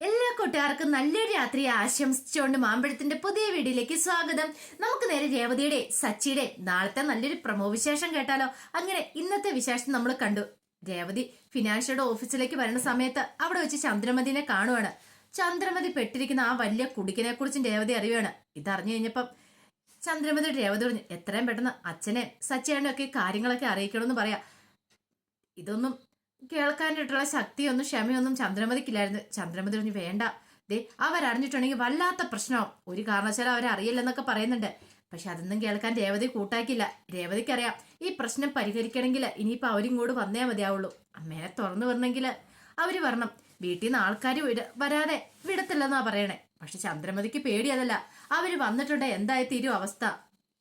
എല്ലാ കൂട്ടുകാർക്കും നല്ലൊരു രാത്രി ആശംസിച്ചുകൊണ്ട് മാമ്പഴത്തിന്റെ പുതിയ വീഡിയോയിലേക്ക് സ്വാഗതം. നമുക്ക് നേരെ രേവതിയുടെ സച്ചിയുടെ നാളത്തെ നല്ലൊരു പ്രമോ വിശേഷം കേട്ടാലോ. അങ്ങനെ ഇന്നത്തെ വിശേഷം നമ്മൾ കണ്ടു. രേവതി ഫിനാൻഷ്യയുടെ ഓഫീസിലേക്ക് വരുന്ന സമയത്ത് അവിടെ വെച്ച് ചന്ദ്രമതിനെ കാണുവാണ്. ചന്ദ്രമതി പെട്ടിരിക്കുന്ന ആ വലിയ കുടിക്കിനെ കുറിച്ചും രേവതി അറിയുവാണ്. ഇതറിഞ്ഞു കഴിഞ്ഞപ്പം ചന്ദ്രമതി രേവതി പറഞ്ഞു, എത്രയും പെട്ടെന്ന് അച്ഛനെ സച്ചിയുടെ ഒക്കെ കാര്യങ്ങളൊക്കെ അറിയിക്കണമെന്ന് പറയാ. ഇതൊന്നും കേൾക്കാനായിട്ടുള്ള ശക്തിയൊന്നും ക്ഷമയൊന്നും ചന്ദ്രമതിക്കില്ലായിരുന്നു. ചന്ദ്രമതി പറഞ്ഞു, വേണ്ട, ദേ അവരറിഞ്ഞിട്ടുണ്ടെങ്കിൽ വല്ലാത്ത പ്രശ്നമാവും, ഒരു കാരണവശാലും അവരറിയില്ലെന്നൊക്കെ പറയുന്നുണ്ട്. പക്ഷെ അതൊന്നും കേൾക്കാൻ രേവതി കൂട്ടാക്കില്ല. രേവതിക്കറിയാം ഈ പ്രശ്നം പരിഹരിക്കണമെങ്കിൽ ഇനിയിപ്പോ അവരും കൂടെ വന്നേ മതിയാവുള്ളൂ. അമ്മേനെ തുറന്നു വരണമെങ്കിൽ അവര് വരണം. വീട്ടിൽ നിന്ന് ആൾക്കാർ വരാതെ വിടത്തില്ലെന്നാ പറയണേ. പക്ഷെ ചന്ദ്രമതിക്ക് പേടി അതല്ല. അവര് വന്നിട്ടുണ്ട് എന്തായി തീരും അവസ്ഥ.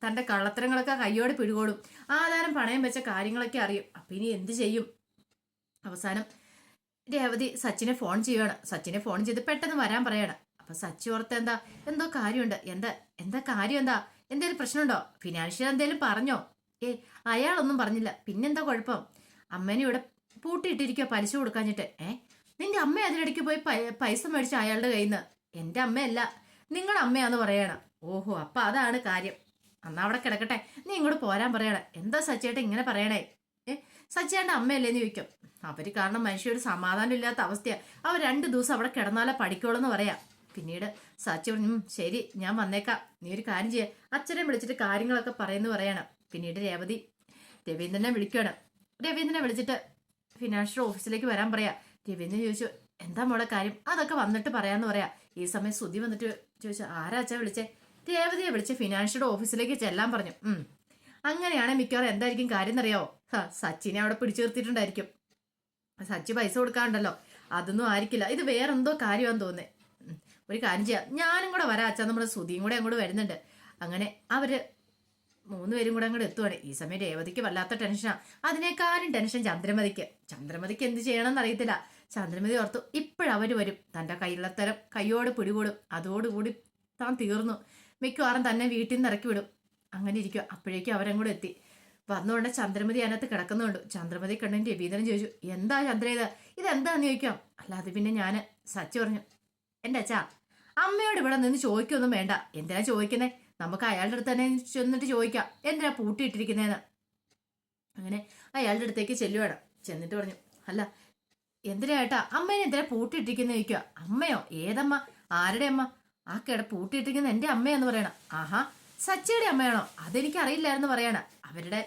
തന്റെ കള്ളത്തരങ്ങളൊക്കെ കയ്യോടെ പിടികൂടും. ആധാരം പണയം വെച്ച കാര്യങ്ങളൊക്കെ അറിയും. അപ്പൊ ഇനി എന്ത് ചെയ്യും? അവസാനം രേവതി സച്ചിനെ ഫോൺ ചെയ്യുവാണ്. സച്ചിനെ ഫോൺ ചെയ്ത് പെട്ടെന്ന് വരാൻ പറയാണ്. അപ്പൊ സച്ചി ഓർത്ത് എന്തോ കാര്യമുണ്ട്. എന്താ കാര്യം? എന്തേലും പ്രശ്നമുണ്ടോ? ഫിനാൻഷ്യൽ എന്തേലും പറഞ്ഞോ? അയാളൊന്നും പറഞ്ഞില്ല. പിന്നെന്താ കുഴപ്പം? അമ്മേനെ ഇവിടെ പൂട്ടിയിട്ടിരിക്കോ പലിശ കൊടുക്കാഞ്ഞിട്ട്? നിന്റെ അമ്മ അതിനിടയ്ക്ക് പോയി പൈസ മേടിച്ച അയാളുടെ കയ്യിൽ നിന്ന്. എന്റെ അമ്മയല്ല, നിങ്ങളുടെ അമ്മയാന്ന് പറയണം. ഓഹോ, അപ്പൊ അതാണ് കാര്യം. അന്നാ അവിടെ കിടക്കട്ടെ, നീ ഇങ്ങോട്ട് പോരാൻ പറയണേ. എന്താ സച്ചിയേട്ടൻ ഇങ്ങനെ പറയണേ? സച്ചിയാന്റെ അമ്മയല്ലേന്ന് ചോദിക്കും. അവര് കാരണം മനുഷ്യര് സമാധാനം ഇല്ലാത്ത അവസ്ഥയാ. അവർ 2 ദിവസം അവിടെ കിടന്നാലേ പഠിക്കോളെന്ന് പറയാം. പിന്നീട് സച്ചി പറഞ്ഞു, ശരി ഞാൻ വന്നേക്കാം, നീ ഒരു കാര്യം ചെയ്യ, അച്ഛനെ വിളിച്ചിട്ട് കാര്യങ്ങളൊക്കെ പറയുന്നു പറയണം. പിന്നീട് രവീന്ദ്രനെ വിളിക്കുകയാണ്. രവീന്ദ്രനെ വിളിച്ചിട്ട് ഫിനാൻഷ്യൽ ഓഫീസിലേക്ക് വരാൻ പറയാ. രവീന്ദ്രൻ ചോദിച്ചു, എന്താ മോളെ കാര്യം? അതൊക്കെ വന്നിട്ട് പറയാന്ന് പറയാ. ഈ സമയം സുധി വന്നിട്ട് ചോദിച്ചു, ആരാ അച്ഛാ വിളിച്ചേ? രേവതിയെ വിളിച്ച് ഫിനാൻഷ്യൽ ഓഫീസിലേക്ക് ചെല്ലാൻ പറഞ്ഞു. അങ്ങനെയാണ് മിക്കവാറും എന്തായിരിക്കും കാര്യം എന്നറിയാവോ? സച്ചിനെ അവിടെ പിടിച്ചു നിർത്തിയിട്ടുണ്ടായിരിക്കും. സച്ചി പൈസ കൊടുക്കാണ്ടല്ലോ, അതൊന്നും ആയിരിക്കില്ല. ഇത് വേറെന്തോ കാര്യമാണെന്ന് തോന്നുന്നേ. ഒരു കാര്യം ചെയ്യാം, ഞാനും കൂടെ വരാം അച്ഛാ, നമ്മുടെ സുധിയും കൂടെ അങ്ങോട്ട് വരുന്നുണ്ട്. അങ്ങനെ അവര് 3 പേരും കൂടെ അങ്ങോട്ട് എത്തുവാണ്. ഈ സമയം രേവതിക്ക് വല്ലാത്ത ടെൻഷനാ. അതിനേക്കാളും ടെൻഷൻ ചന്ദ്രമതിക്ക് എന്ത് ചെയ്യണമെന്ന് അറിയത്തില്ല. ചന്ദ്രമതി ഓർത്തു, ഇപ്പോഴവര് വരും, തന്റെ കയ്യിലത്തരം കയ്യോട് പിടികൂടും, അതോടുകൂടി താൻ തീർന്നു, മിക്കവാറും തന്നെ വീട്ടിൽ നിന്ന് ഇറക്കി വിടും. അങ്ങനെ ഇരിക്കുക. അപ്പോഴേക്കും അവരങ്ങോട്ട് എത്തി. വന്നുകൊണ്ട് ചന്ദ്രമതി അതിനകത്ത് കിടക്കുന്നുണ്ട്. ചന്ദ്രമതി കണ്ണിന് രവീന്ദ്രൻ ചോദിച്ചു, എന്താ ചന്ദ്ര ഇതെന്താന്ന് ചോദിക്കാം. അല്ലാതെ പിന്നെ ഞാന്. സച്ചി പറഞ്ഞു, എന്റെ അച്ഛാ, അമ്മയോട് ഇവിടെ നിന്ന് ചോദിക്കൊന്നും വേണ്ട. എന്തിനാ ചോദിക്കുന്നേ? നമുക്ക് അയാളുടെ അടുത്ത് തന്നെ ചെന്നിട്ട് ചോദിക്കാം, എന്തിനാ പൂട്ടിയിട്ടിരിക്കുന്നേന്ന്. അങ്ങനെ അയാളുടെ അടുത്തേക്ക് ചെല്ലുവാണ്. ചെന്നിട്ട് പറഞ്ഞു, അല്ല എന്തിനാ ഏട്ടാ അമ്മേനെ എന്തിനാ പൂട്ടിയിട്ടിരിക്കുന്ന ചോദിക്കുക. അമ്മയോ? ഏതമ്മ? ആരുടെ അമ്മ? ആ പൂട്ടിയിട്ടിരിക്കുന്ന എന്റെ അമ്മയെന്ന് പറയണം. ആഹാ, സച്ചിയുടെ അമ്മയാണോ? അതെനിക്ക് അറിയില്ലായിരുന്നു പറയാണ്. അവരുടെ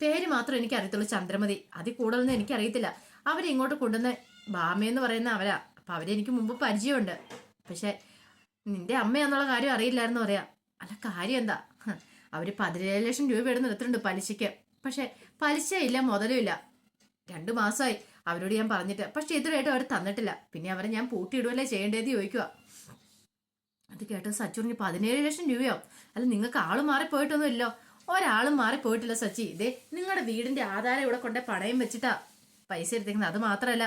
പേര് മാത്രം എനിക്ക് അറിയത്തുള്ളൂ, ചന്ദ്രമതി. അതിൽ കൂടുതലൊന്നും എനിക്കറിയത്തില്ല. അവരിങ്ങോട്ട് കൊണ്ടുവന്ന ബാമയെന്ന് പറയുന്ന അവരാ. അപ്പൊ അവരെനിക്ക് മുമ്പ് പരിചയമുണ്ട്. പക്ഷെ നിന്റെ അമ്മയാന്നുള്ള കാര്യം അറിയില്ലായിരുന്നു പറയാ. അല്ല കാര്യം എന്താ? അവര് 17 ലക്ഷം രൂപ എടുത്ത് എടുത്തിട്ടുണ്ട് പലിശയ്ക്ക്. പക്ഷെ പലിശ ഇല്ല, മുതലും ഇല്ല. 2 മാസമായി അവരോട് ഞാൻ പറഞ്ഞിട്ട്. പക്ഷെ ഇതുവരെയായിട്ടും അവർ തന്നിട്ടില്ല. പിന്നെ അവരെ ഞാൻ പൂട്ടിയിടുവല്ലേ ചെയ്യേണ്ടതെന്ന് ചോദിക്കുക. അത് കേട്ടത് സച്ചി പറഞ്ഞു, 17 ലക്ഷം രൂപയോ? അല്ല നിങ്ങൾക്ക് ആള് മാറിപ്പോയിട്ടൊന്നും ഇല്ലോ? ഒരാളും മാറിപ്പോയിട്ടില്ല സച്ചി. ഇതേ നിങ്ങളുടെ വീടിന്റെ ആധാരം ഇവിടെ കൊണ്ടേ പണയം വെച്ചിട്ടാ പൈസ എടുത്തേക്കുന്നത്. അത് മാത്രമല്ല,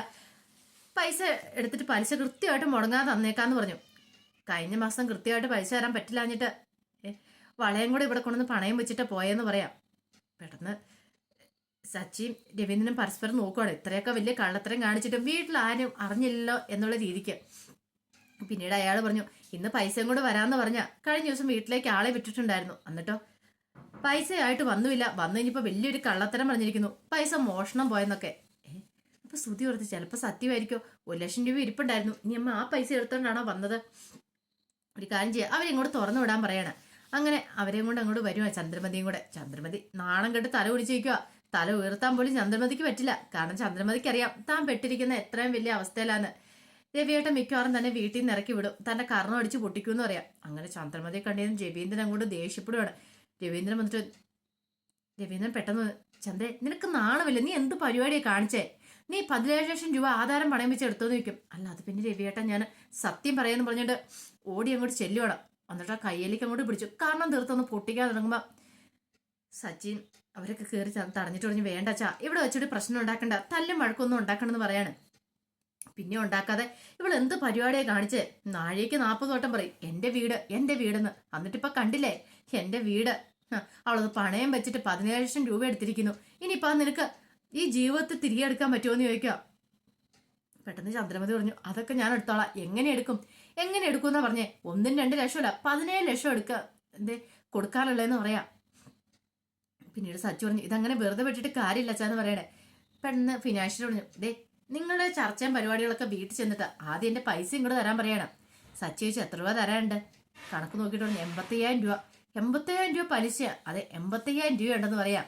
പൈസ എടുത്തിട്ട് പലിശ കൃത്യമായിട്ട് മുടങ്ങാതെ തന്നേക്കാന്ന് പറഞ്ഞു. കഴിഞ്ഞ മാസം കൃത്യമായിട്ട് പൈസ തരാൻ പറ്റില്ലാഞ്ഞിട്ട് വളയം കൂടെ ഇവിടെ കൊണ്ടുവന്ന് പണയം വെച്ചിട്ട് പോയെന്ന് പറയാം. പെട്ടെന്ന് സച്ചിയും രവീന്ദ്രനും പരസ്പരം നോക്കുവാണ്. ഇത്രയൊക്കെ വലിയ കള്ളത്തരം കാണിച്ചിട്ട് വീട്ടിൽ ആരും അറിഞ്ഞില്ലല്ലോ എന്നുള്ള രീതിക്ക്. പിന്നീട് അയാൾ പറഞ്ഞു, ഇന്ന് പൈസയും കൂടെ വരാന്ന് പറഞ്ഞ കഴിഞ്ഞ ദിവസം വീട്ടിലേക്ക് ആളെ വിട്ടിട്ടുണ്ടായിരുന്നു. എന്നിട്ടോ പൈസയായിട്ട് വന്നുമില്ല. വന്നു കഴിഞ്ഞപ്പോ വലിയൊരു കള്ളത്തരം പറഞ്ഞിരിക്കുന്നു, പൈസ മോഷണം പോയെന്നൊക്കെ. അപ്പൊ ശ്രുതി ഓർത്ത്, ചിലപ്പോ സത്യമായിരിക്കോ? 1 ലക്ഷം രൂപ ഇരിപ്പുണ്ടായിരുന്നു, ഇനി അമ്മ ആ പൈസ എടുത്തോണ്ടാണോ വന്നത്? ഒരു കാര്യം ചെയ്യാം, അവരിങ്ങോട്ട് തുറന്നു വിടാൻ പറയാണ്. അങ്ങനെ അവരെയും കൊണ്ട് അങ്ങോട്ട് വരുവാ ചന്ദ്രമതിയും കൂടെ. ചന്ദ്രമതി നാണം കെട്ട് തല കുടിച്ചിരിക്കുക. തല ഉയർത്താൻ പോലും ചന്ദ്രമതിക്ക് പറ്റില്ല. കാരണം ചന്ദ്രമതിക്ക് അറിയാം താൻ പെട്ടിരിക്കുന്ന എത്രയും വലിയ അവസ്ഥയിലാന്ന്. രവിയേട്ടൻ മിക്കവാറും തന്നെ വീട്ടിൽ നിന്ന് ഇറക്കി വിടും, തന്റെ കർണം അടിച്ച് പൊട്ടിക്കുമെന്ന് പറയാം. അങ്ങനെ ചന്ദ്രമതിയെ കണ്ടിരുന്ന രവീന്ദ്രൻ അങ്ങോട്ട് ദേഷ്യപ്പെടുവാണ്. രവീന്ദ്രൻ പെട്ടെന്ന്, ചന്ദ്രേ നിനക്ക് നാണമില്ല, നീ എന്ത് പരിപാടിയാണ് കാണിച്ചേ? നീ 17 ലക്ഷം രൂപ ആധാരം പണയം വെച്ച് എടുത്തോന്ന് ചോദിക്കും. അല്ല അത് പിന്നെ രവിയേട്ടൻ ഞാൻ സത്യം പറയാന്ന് പറഞ്ഞിട്ട് ഓടി അങ്ങോട്ട് ചെല്ലുവാണ്. എന്നിട്ട് ആ കയ്യിലേക്ക് അങ്ങോട്ട് പിടിച്ചു. കാരണം തീർത്തൊന്ന് പൊട്ടിക്കാൻ തുടങ്ങുമ്പോ സച്ചിൻ അവരൊക്കെ കയറി തടഞ്ഞിട്ട് പറഞ്ഞു, വേണ്ട അച്ഛാ, ഇവിടെ വെച്ചിട്ട് പ്രശ്നം ഉണ്ടാക്കണ്ട, തല്ലും വഴക്കൊന്നും ഉണ്ടാക്കണമെന്ന് പറയാണ്. പിന്നെ ഉണ്ടാക്കാതെ ഇവൾ എന്ത് പരിപാടിയെ കാണിച്ച് നാഴേക്ക് 40 വട്ടം പറയും, എന്റെ വീടെന്ന്. എന്നിട്ടിപ്പൊ കണ്ടില്ലേ എന്റെ വീട്. അവളത് പണയം വെച്ചിട്ട് 17 ലക്ഷം രൂപ എടുത്തിരിക്കുന്നു. ഇനിയിപ്പോ നിനക്ക് ഈ ജീവിതത്തിൽ തിരികെ എടുക്കാൻ പറ്റുമോന്ന് ചോദിക്കാം. പെട്ടെന്ന് ചന്ദ്രമതി പറഞ്ഞു, അതൊക്കെ ഞാൻ എടുത്തോളാം. എങ്ങനെ എടുക്കും എന്നാ പറഞ്ഞേ? 1-2 ലക്ഷമല്ല, 17 ലക്ഷം എടുക്ക എന്തേ കൊടുക്കാനുള്ളതെന്ന് പറയാം. പിന്നീട് സച്ചു പറഞ്ഞു, ഇതങ്ങനെ വെറുതെ വിട്ടിട്ട് കാര്യമില്ല അച്ഛാന്ന് പറയണേ. പെട്ടെന്ന് ഫിനാൻഷ്യൽ പറഞ്ഞു, നിങ്ങളുടെ ചർച്ചയും പരിപാടികളൊക്കെ വീട്ടിൽ ചെന്നിട്ട് ആദ്യം എന്റെ പൈസ ഇങ്ങോട്ട് തരാൻ പറയണം. സച്ചു ചോദിച്ചു, എത്ര രൂപ തരാനുണ്ട്? കണക്ക് നോക്കിയിട്ട് പറഞ്ഞു, 85,000 രൂപ. 85,000 രൂപ പലിശ? അതെ, 85,000 രൂപ ഉണ്ടെന്ന് പറയാം.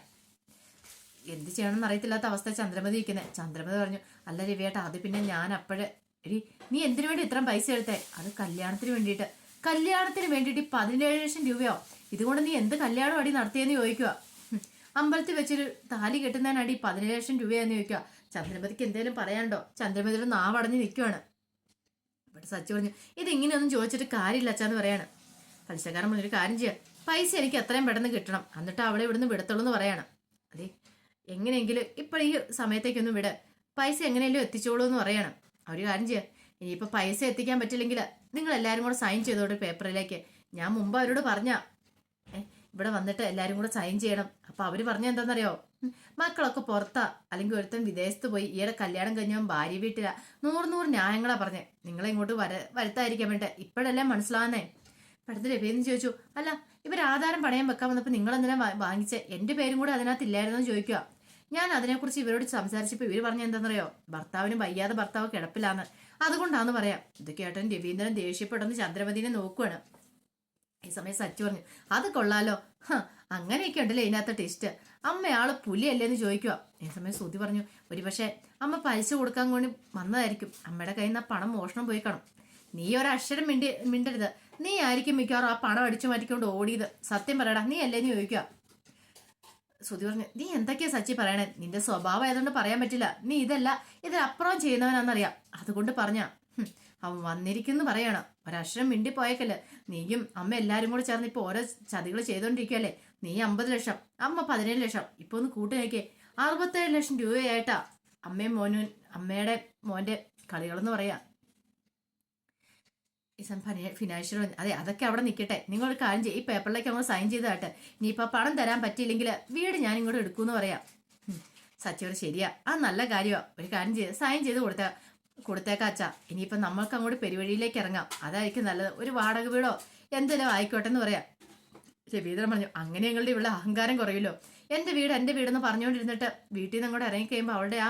എന്ത് ചെയ്യണമെന്ന് അറിയത്തില്ലാത്ത അവസ്ഥ ചന്ദ്രമതി ഇരിക്കുന്നത്. ചന്ദ്രമതി പറഞ്ഞു, അല്ല രവിയേട്ടാ, അത് പിന്നെ ഞാൻ അപ്പോഴേ നീ എന്തിനു വേണ്ടി ഇത്രയും പൈസ എടുത്തേ? അത് കല്യാണത്തിന് വേണ്ടിയിട്ട്. കല്യാണത്തിന് വേണ്ടിയിട്ട് 17 ലക്ഷം രൂപയോ? ഇതുകൊണ്ട് നീ എന്ത് കല്യാണം അടി നടത്തിയെന്ന് ചോദിക്കുക. അമ്പലത്തിൽ വെച്ചൊരു താലി കെട്ടുന്നതിനടി 17 ലക്ഷം രൂപയാന്ന് ചോദിക്കുക. ചന്ദ്രമതിക്ക് എന്തേലും പറയാനുണ്ടോ? ചന്ദ്രമതിയുടെ നാവടഞ്ഞ് നിൽക്കുവാണ്. ഇവിടെ സച്ചു പറഞ്ഞു, ഇതിങ്ങനെയൊന്നും ചോദിച്ചിട്ട് കാര്യമില്ല അച്ഛാന്ന് പറയാണ്. പലിശക്കാരൻ പറഞ്ഞൊരു കാര്യം ചെയ്യാം, പൈസ എനിക്ക് എത്രയും പെട്ടെന്ന് കിട്ടണം, എന്നിട്ട് അവളെ ഇവിടുന്ന് വിടത്തുള്ളൂ എന്ന് പറയാണ്. അതെ, എങ്ങനെയെങ്കിലും ഇപ്പോൾ ഈ സമയത്തേക്കൊന്നും വിട്, പൈസ എങ്ങനെയെങ്കിലും എത്തിച്ചോളൂ എന്ന് പറയണം. ഒരു കാര്യം ചെയ്യാം, ഇനിയിപ്പോൾ പൈസ എത്തിക്കാൻ പറ്റില്ലെങ്കിൽ നിങ്ങൾ എല്ലാവരും കൂടെ സൈൻ ചെയ്തോട്ടെ പേപ്പറിലേക്ക്. ഞാൻ മുമ്പ് അവരോട് പറഞ്ഞ ഇവിടെ വന്നിട്ട് എല്ലാവരും കൂടെ സൈൻ ചെയ്യണം. അപ്പൊ അവര് പറഞ്ഞ എന്താണെന്നറിയോ? മക്കളൊക്കെ പുറത്താ, അല്ലെങ്കിൽ ഒരുത്തൻ വിദേശത്ത് പോയി, ഈയിടെ കല്യാണം കഴിഞ്ഞവൻ ഭാര്യ വീട്ടിലാ, 100 ന്യായങ്ങളാ പറഞ്ഞേ. നിങ്ങളെ ഇങ്ങോട്ട് വരുത്താതിരിക്കാൻ വേണ്ടി ഇപ്പോഴെല്ലാം മനസ്സിലാവുന്നേ. പെടുത്ത് രവിയെന്ന് ചോദിച്ചു, അല്ല ഇവർ ആധാരം പണയം വെക്കാൻ വന്നപ്പോൾ നിങ്ങൾ എന്തിനാ വാങ്ങിച്ചേ? എന്റെ പേരും കൂടെ അതിനകത്ത് ഇല്ലായിരുന്നോ ചോദിക്കുക. ഞാൻ അതിനെക്കുറിച്ച് ഇവരോട് സംസാരിച്ചപ്പോൾ ഇവർ പറഞ്ഞ എന്താണെന്നറിയോ? ഭർത്താവിനും വയ്യാതെ ഭർത്താവ് കിടപ്പിലാന്ന്, അതുകൊണ്ടാന്ന് പറയാം. ഇത് കേട്ടൻ രവീന്ദ്രൻ ദേഷ്യപ്പെടുന്ന ചന്ദ്രമതിനെ നോക്കുവാണ്. ഈ സമയം സച്ചു പറഞ്ഞു, അത് കൊള്ളാലോ, അങ്ങനെയൊക്കെ ഉണ്ടല്ലോ ഇതിനകത്ത് ടെസ്റ്റ്. അമ്മയാള് പുലിയല്ലേന്ന് ചോദിക്കുക. ഈ സമയം ശ്രുതി പറഞ്ഞു, ഒരുപക്ഷെ അമ്മ പലിശ കൊടുക്കാൻ കൊണ്ട് വന്നതായിരിക്കും, അമ്മയുടെ കയ്യിൽ നിന്ന് ആ പണം മോഷണം പോയി കാണും. നീ ഒരക്ഷരം മിണ്ടരുത്, നീ ആയിരിക്കും മിക്കവാറും ആ പണം അടിച്ചു മാറ്റിക്കൊണ്ട് ഓടിയത്. സത്യം പറയടാ, നീ അല്ലേന്ന് ചോദിക്കുക. ശ്രുതി പറഞ്ഞു, നീ എന്തൊക്കെയാ സച്ചി പറയണേ? നിന്റെ സ്വഭാവം ആയതുകൊണ്ട് പറയാൻ പറ്റില്ല. നീ ഇതിലപ്പുറം ചെയ്യുന്നവനാന്നറിയാം, അതുകൊണ്ട് പറഞ്ഞ. അവൻ വന്നിരിക്കുന്നു പറയണം, ഒരക്ഷരം മിണ്ടി പോയേക്കല്ലേ. നീയും അമ്മ എല്ലാരും കൂടെ ചേർന്ന് ഇപ്പൊ ഓരോ ചതികൾ ചെയ്തോണ്ടിരിക്കുകയല്ലേ. നീ 50 ലക്ഷം, അമ്മ 17 ലക്ഷം. ഇപ്പൊ ഒന്ന് കൂട്ടി നോക്കിയേ, 67 ലക്ഷം രൂപയായിട്ടാ അമ്മയും മോനും അമ്മയുടെ മോന്റെ കളികളെന്ന് പറയാ. ഈ ഫിനാൻഷ്യൽ അതെ, അതൊക്കെ അവിടെ നിൽക്കട്ടെ. നിങ്ങൾ ഒരു കാര്യം ചെയ്യും, ഈ പേപ്പറിലേക്ക് നമ്മൾ സൈൻ ചെയ്താട്ടെ. ഇനിയിപ്പോൾ പണം തരാൻ പറ്റിയില്ലെങ്കിൽ വീട് ഞാൻ ഇങ്ങോട്ട് എടുക്കൂന്ന് പറയാം. സച്ചിയോട് ശരിയാ, അത് നല്ല കാര്യമാണ്. ഒരു കാര്യം ചെയ്ത് സൈൻ ചെയ്ത് കൊടുത്തേക്കാ അച്ഛാ. ഇനിയിപ്പം നമ്മൾക്ക് അങ്ങോട്ട് പെരുവഴിയിലേക്ക് ഇറങ്ങാം, അതായിരിക്കും നല്ലത്. ഒരു വാടക വീടോ എന്തെങ്കിലും ആയിക്കോട്ടെ എന്ന് പറയാം. രവീന്ദ്രൻ പറഞ്ഞു, അങ്ങനെ ഞങ്ങളുടെ ഇവിടെ അഹങ്കാരം കുറയുമല്ലോ. എൻ്റെ വീടെന്ന് പറഞ്ഞുകൊണ്ടിരുന്നിട്ട് വീട്ടിൽ നിന്ന് അങ്ങോട്ട് ഇറങ്ങി കഴിയുമ്പോൾ അവളുടെ ആ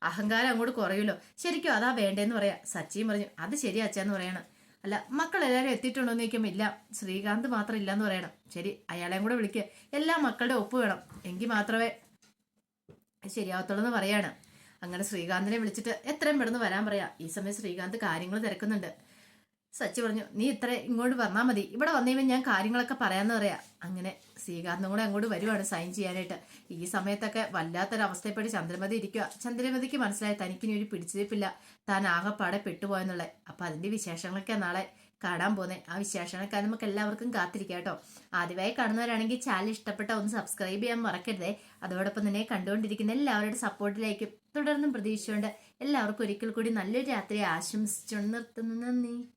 അഹങ്കാരം അങ്ങോട്ട് കുറയുമല്ലോ. ശരിക്കും അതാ വേണ്ടേന്ന് പറയാം. സച്ചിയും പറഞ്ഞു, അത് ശരിയാ അച്ഛാന്ന് പറയണം. അല്ല മക്കളെല്ലാവരും എത്തിയിട്ടുണ്ടോ എന്ന് ചോദിക്കുമ്പോൾ ഇല്ല, ശ്രീകാന്ത് മാത്രം ഇല്ലാന്ന് പറയണം. ശരി, അയാളെയും കൂടെ വിളിക്കുക, എല്ലാ മക്കളുടെ ഒപ്പ് വേണം, എങ്കിൽ മാത്രമേ ശരിയാവത്തുള്ളൂ എന്ന് പറയാണ്. അങ്ങനെ ശ്രീകാന്തിനെ വിളിച്ചിട്ട് എത്രയും പെട്ടെന്ന് വരാൻ പറയാം. ഈ സമയം ശ്രീകാന്ത് കാര്യങ്ങൾ തിരക്കുന്നുണ്ട്. സച്ചി പറഞ്ഞു, നീ ഇങ്ങോട്ട് വന്നാൽ മതി, ഇവിടെ വന്നു ഞാൻ കാര്യങ്ങളൊക്കെ പറയാമെന്ന് പറയാം. അങ്ങനെ ശ്രീകാന്തും കൂടെ അങ്ങോട്ട് വരുവാണ് സൈൻ ചെയ്യാനായിട്ട്. ഈ സമയത്തൊക്കെ വല്ലാത്തൊരവസ്ഥയെപ്പെട്ട് ചന്ദ്രമതി ഇരിക്കുക. ചന്ദ്രമതിക്ക് മനസ്സിലായി തനിക്കിനി ഒരു പിടിച്ചിരിപ്പില്ല, താൻ ആകെപ്പാടെ പെട്ടുപോയെന്നുള്ളത്. അപ്പൊ അതിന്റെ വിശേഷങ്ങളൊക്കെ നാളെ കാണാൻ പോകുന്നത്. ആ വിശേഷങ്ങളൊക്കെ നമുക്ക് എല്ലാവർക്കും കാത്തിരിക്കാം കേട്ടോ. ആദ്യമായി കാണുന്നവരാണെങ്കിൽ ചാനൽ ഇഷ്ടപ്പെട്ട ഒന്ന് സബ്സ്ക്രൈബ് ചെയ്യാൻ മറക്കരുതേ. അതോടൊപ്പം തന്നെ കണ്ടുകൊണ്ടിരിക്കുന്ന എല്ലാവരുടെ സപ്പോർട്ടിലേക്കും തുടർന്നും പ്രതീക്ഷിച്ചുകൊണ്ട് എല്ലാവർക്കും ഒരിക്കൽ കൂടി നല്ലൊരു രാത്രി ആശംസിച്ചുകൊണ്ട് നിർത്തുന്നു. നന്ദി.